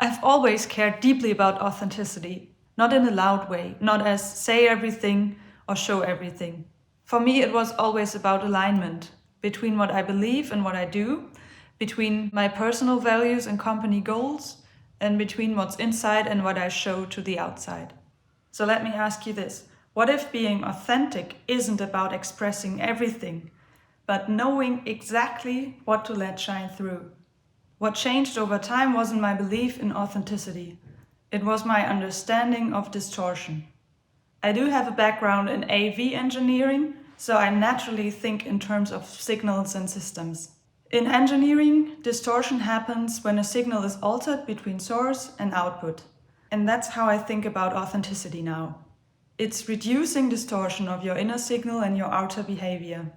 I've always cared deeply about authenticity, not in a loud way, not as say everything or show everything. For me, it was always about alignment between what I believe and what I do, between my personal values and company goals, and between what's inside and what I show to the outside. So let me ask you this. What if being authentic isn't about expressing everything, but knowing exactly what to let shine through? What changed over time wasn't my belief in authenticity. It was my understanding of distortion. I do have a background in AV engineering, so I naturally think in terms of signals and systems. In engineering, distortion happens when a signal is altered between source and output. And that's how I think about authenticity now. It's reducing distortion of your inner signal and your outer behavior.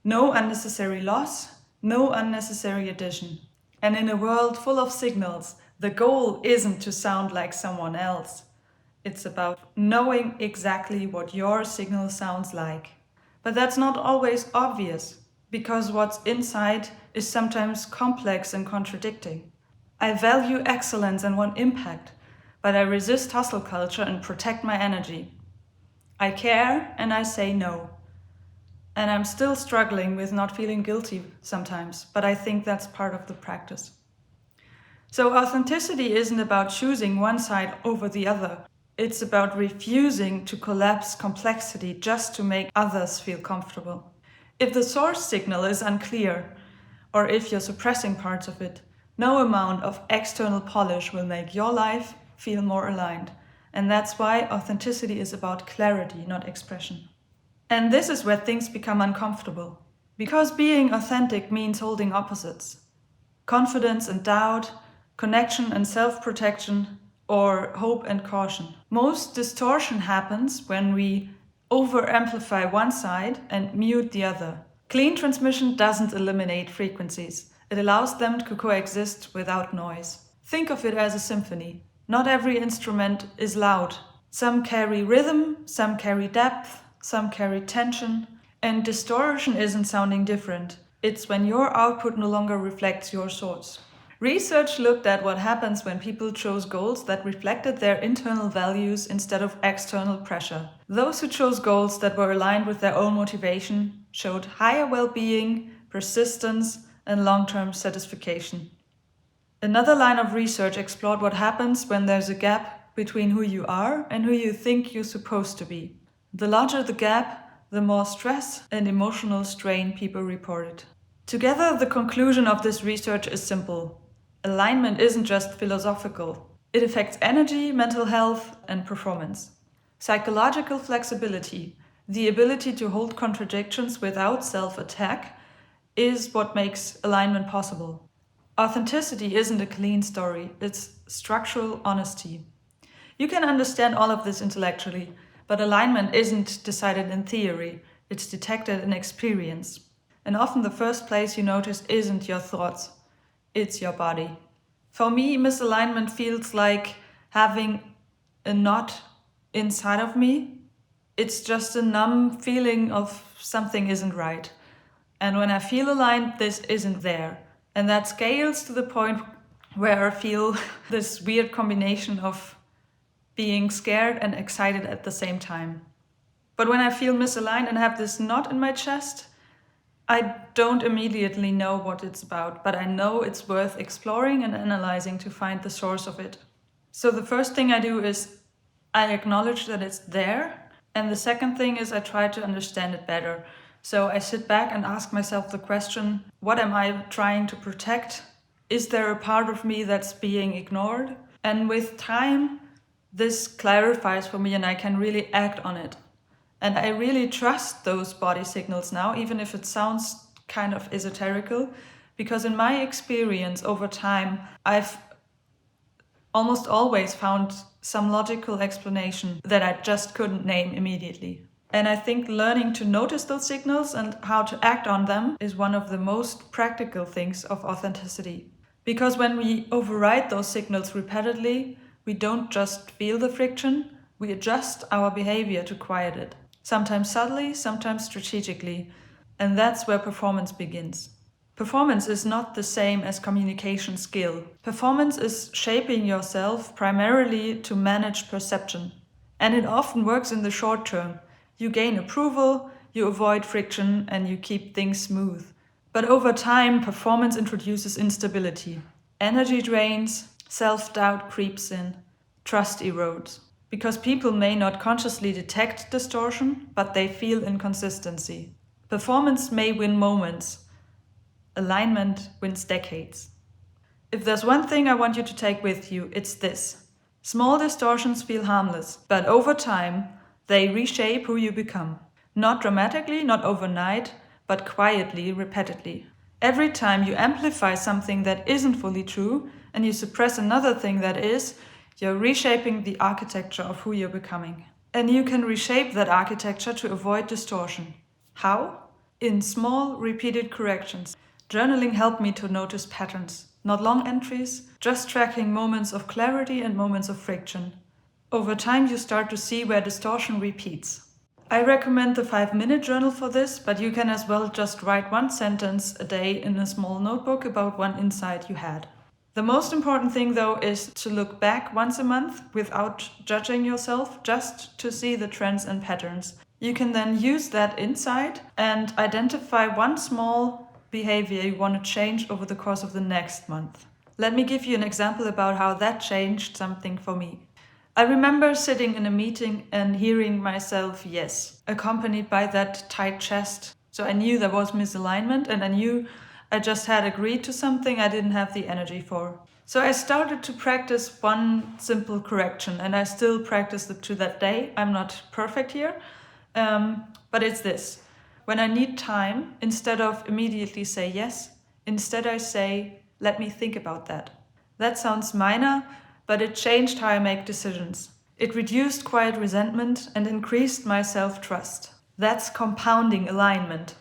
No unnecessary loss, no unnecessary addition. And in a world full of signals, the goal isn't to sound like someone else. It's about knowing exactly what your signal sounds like. But that's not always obvious, because what's inside is sometimes complex and contradicting. I value excellence and want impact, but I resist hustle culture and protect my energy. I care and I say no. And I'm still struggling with not feeling guilty sometimes, but I think that's part of the practice. So authenticity isn't about choosing one side over the other. It's about refusing to collapse complexity just to make others feel comfortable. If the source signal is unclear, or if you're suppressing parts of it, no amount of external polish will make your life feel more aligned. And that's why authenticity is about clarity, not expression. And this is where things become uncomfortable. Because being authentic means holding opposites. Confidence and doubt, connection and self-protection, or hope and caution. Most distortion happens when we over-amplify one side and mute the other. Clean transmission doesn't eliminate frequencies. It allows them to coexist without noise. Think of it as a symphony. Not every instrument is loud. Some carry rhythm, some carry depth, some carry tension. And distortion isn't sounding different. It's when your output no longer reflects your source. Research looked at what happens when people chose goals that reflected their internal values instead of external pressure. Those who chose goals that were aligned with their own motivation showed higher well-being, persistence, and long-term satisfaction. Another line of research explored what happens when there's a gap between who you are and who you think you're supposed to be. The larger the gap, the more stress and emotional strain people reported. Together, the conclusion of this research is simple. Alignment isn't just philosophical. It affects energy, mental health, and performance. Psychological flexibility, the ability to hold contradictions without self-attack, is what makes alignment possible. Authenticity isn't a clean story, it's structural honesty. You can understand all of this intellectually, but alignment isn't decided in theory, it's detected in experience. And often the first place you notice isn't your thoughts, it's your body. For me, misalignment feels like having a knot inside of me. It's just a numb feeling of something isn't right. And when I feel aligned, this isn't there. And that scales to the point where I feel this weird combination of being scared and excited at the same time. But when I feel misaligned and have this knot in my chest, I don't immediately know what it's about, but I know it's worth exploring and analyzing to find the source of it. So the first thing I do is I acknowledge that it's there. And the second thing is I try to understand it better. So I sit back and ask myself the question, what am I trying to protect? Is there a part of me that's being ignored? And with time, this clarifies for me and I can really act on it. And I really trust those body signals now, even if it sounds kind of esoterical, because in my experience over time, I've almost always found some logical explanation that I just couldn't name immediately. And I think learning to notice those signals and how to act on them is one of the most practical things of authenticity. Because when we override those signals repeatedly, we don't just feel the friction, we adjust our behavior to quiet it. Sometimes subtly, sometimes strategically. And that's where performance begins. Performance is not the same as communication skill. Performance is shaping yourself primarily to manage perception. And it often works in the short term. You gain approval, you avoid friction, and you keep things smooth. But over time, performance introduces instability. Energy drains, self-doubt creeps in, trust erodes. Because people may not consciously detect distortion, but they feel inconsistency. Performance may win moments. Alignment wins decades. If there's one thing I want you to take with you, it's this. Small distortions feel harmless, but over time, they reshape who you become. Not dramatically, not overnight, but quietly, repeatedly. Every time you amplify something that isn't fully true and you suppress another thing that is, you're reshaping the architecture of who you're becoming. And you can reshape that architecture to avoid distortion. How? In small, repeated corrections. Journaling helped me to notice patterns, not long entries, just tracking moments of clarity and moments of friction. Over time, you start to see where distortion repeats. I recommend the 5-minute journal for this, but you can as well just write one sentence a day in a small notebook about one insight you had. The most important thing, though, is to look back once a month without judging yourself, just to see the trends and patterns. You can then use that insight and identify one small behavior you want to change over the course of the next month. Let me give you an example about how that changed something for me. I remember sitting in a meeting and hearing myself yes, accompanied by that tight chest. So I knew there was misalignment and I knew I just had agreed to something I didn't have the energy for. So I started to practice one simple correction and I still practice it to that day. I'm not perfect here, but it's this. When I need time, instead of immediately say yes, instead I say, let me think about that. That sounds minor, but it changed how I make decisions. It reduced quiet resentment and increased my self-trust. That's compounding alignment.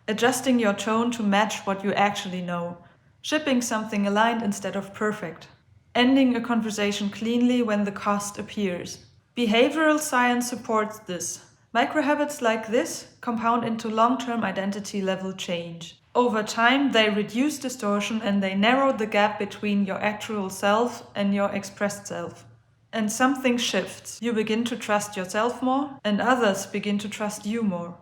Adjusting your tone to match what you actually know. Shipping something aligned instead of perfect. Ending a conversation cleanly when the cost appears. Behavioral science supports this. Microhabits like this compound into long-term identity level change. Over time, they reduce distortion and they narrow the gap between your actual self and your expressed self. And something shifts. You begin to trust yourself more, and others begin to trust you more.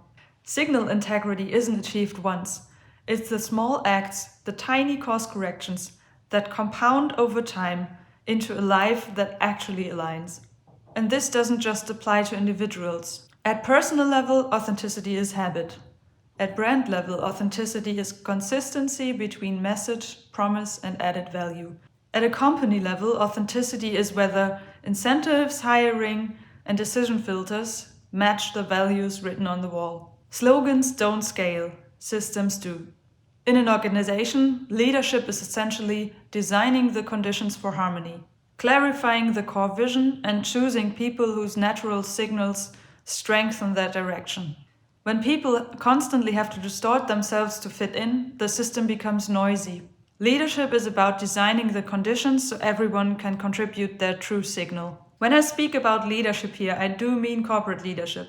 Signal integrity isn't achieved once. It's the small acts, the tiny course corrections, that compound over time into a life that actually aligns. And this doesn't just apply to individuals. At personal level, authenticity is habit. At brand level, authenticity is consistency between message, promise, and added value. At a company level, authenticity is whether incentives, hiring, and decision filters match the values written on the wall. Slogans don't scale, systems do. In an organization, leadership is essentially designing the conditions for harmony, clarifying the core vision, and choosing people whose natural signals strengthen that direction. When people constantly have to distort themselves to fit in, the system becomes noisy. Leadership is about designing the conditions so everyone can contribute their true signal. When I speak about leadership here, I do mean corporate leadership.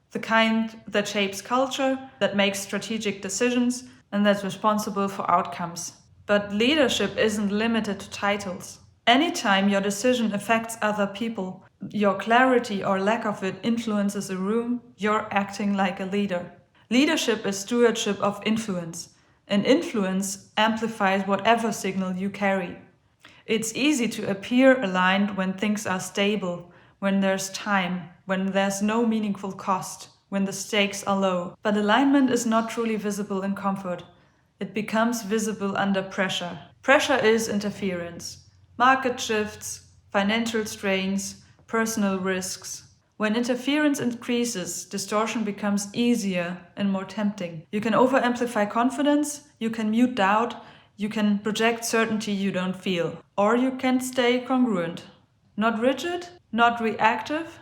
The kind that shapes culture, that makes strategic decisions, and that's responsible for outcomes. But leadership isn't limited to titles. Anytime your decision affects other people, your clarity or lack of it influences a room, you're acting like a leader. Leadership is stewardship of influence, and influence amplifies whatever signal you carry. It's easy to appear aligned when things are stable, when there's time, when there's no meaningful cost, when the stakes are low. But alignment is not truly visible in comfort. It becomes visible under pressure. Pressure is interference. Market shifts, financial strains, personal risks. When interference increases, distortion becomes easier and more tempting. You can over-amplify confidence, you can mute doubt, you can project certainty you don't feel. Or you can stay congruent. Not rigid, not reactive,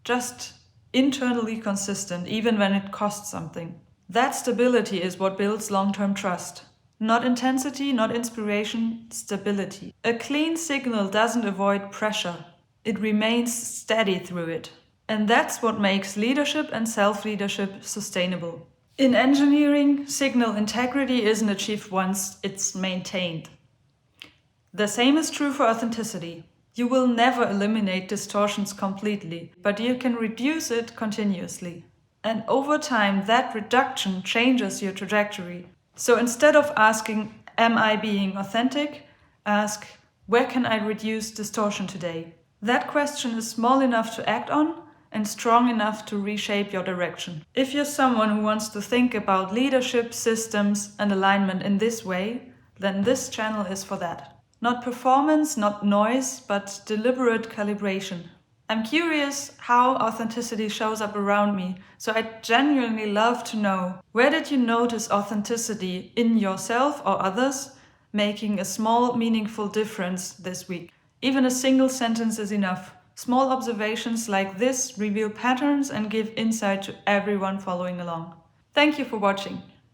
just internally consistent, even when it costs something. That stability is what builds long-term trust. Not intensity, not inspiration, stability. A clean signal doesn't avoid pressure. It remains steady through it. And that's what makes leadership and self-leadership sustainable. In engineering, signal integrity isn't achieved once, it's maintained. The same is true for authenticity. You will never eliminate distortions completely, but you can reduce it continuously. And over time, that reduction changes your trajectory. So instead of asking, am I being authentic? Ask, where can I reduce distortion today? That question is small enough to act on and strong enough to reshape your direction. If you're someone who wants to think about leadership, systems, and alignment in this way, then this channel is for that. Not performance, not noise, but deliberate calibration. I'm curious how authenticity shows up around me, so I genuinely love to know, where did you notice authenticity in yourself or others, making a small, meaningful difference this week? Even a single sentence is enough. Small observations like this reveal patterns and give insight to everyone following along. Thank you for watching.